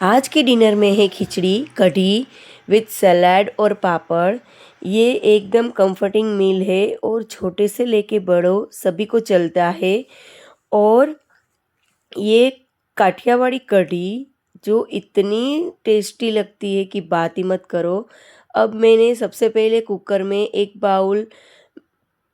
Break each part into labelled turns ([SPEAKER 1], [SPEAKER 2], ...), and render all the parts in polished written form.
[SPEAKER 1] आज के डिनर में है खिचड़ी, कढ़ी विथ सलाद और पापड़। ये एकदम कंफर्टिंग मील है और छोटे से लेके बड़ों सभी को चलता है। और ये काठियावाड़ी कढ़ी जो इतनी टेस्टी लगती है कि बात ही मत करो। अब मैंने सबसे पहले कुकर में एक बाउल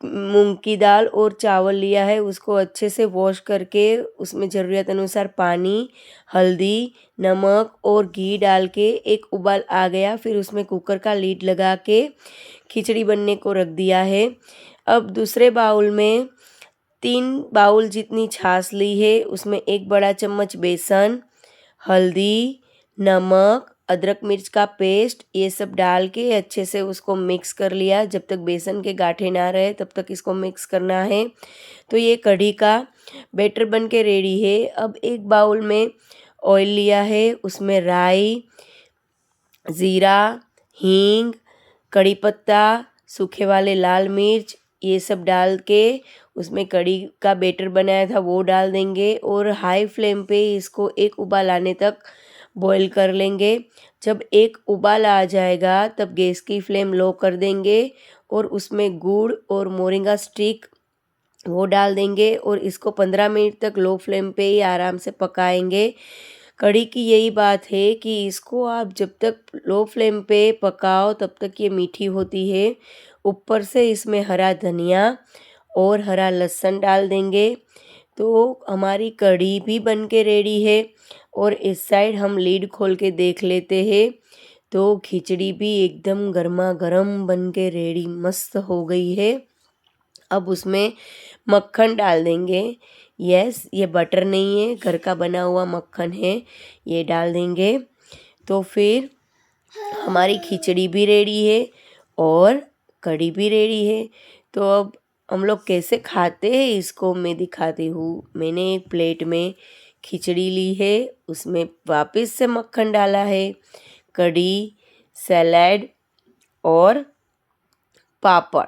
[SPEAKER 1] मूंग की दाल और चावल लिया है, उसको अच्छे से वॉश करके उसमें ज़रूरत अनुसार पानी, हल्दी, नमक और घी डाल के एक उबाल आ गया, फिर उसमें कुकर का लीड लगा के खिचड़ी बनने को रख दिया है। अब दूसरे बाउल में 3 बाउल जितनी छाछ ली है, उसमें 1 बड़ा चम्मच बेसन, हल्दी, नमक, अदरक मिर्च का पेस्ट ये सब डाल के अच्छे से उसको मिक्स कर लिया। जब तक बेसन के गाँठें ना रहे तब तक इसको मिक्स करना है। तो ये कढ़ी का बैटर बन के रेडी है। अब एक बाउल में ऑयल लिया है, उसमें राई, ज़ीरा, हींग, कड़ी पत्ता, सूखे वाले लाल मिर्च ये सब डाल के उसमें कढ़ी का बैटर बनाया था वो डाल देंगे और हाई फ्लेम पे इसको एक उबाल आने तक बॉईल कर लेंगे। जब एक उबाल आ जाएगा तब गैस की फ्लेम लो कर देंगे और उसमें गुड़ और मोरिंगा स्टिक वो डाल देंगे और इसको 15 मिनट तक लो फ्लेम पे ही आराम से पकाएंगे। कढ़ी की यही बात है कि इसको आप जब तक लो फ्लेम पे पकाओ तब तक ये मीठी होती है। ऊपर से इसमें हरा धनिया और हरा लहसुन डाल देंगे तो हमारी कढ़ी भी बन के रेडी है। और इस साइड हम लीड खोल के देख लेते हैं तो खिचड़ी भी एकदम गर्मा गर्म बन के रेडी मस्त हो गई है। अब उसमें मक्खन डाल देंगे। यस, ये बटर नहीं है, घर का बना हुआ मक्खन है, ये डाल देंगे। तो फिर हमारी खिचड़ी भी रेडी है और कढ़ी भी रेडी है। तो अब हम लोग कैसे खाते हैं इसको मैं दिखाती हूँ। मैंने एक प्लेट में खिचड़ी ली है, उसमें वापस से मक्खन डाला है, कढ़ी, सलाद और पापड़।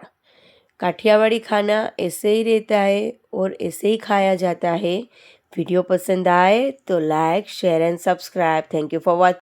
[SPEAKER 1] काठियावाड़ी खाना ऐसे ही रहता है और ऐसे ही खाया जाता है। वीडियो पसंद आए तो like, share and subscribe. Thank you for watching.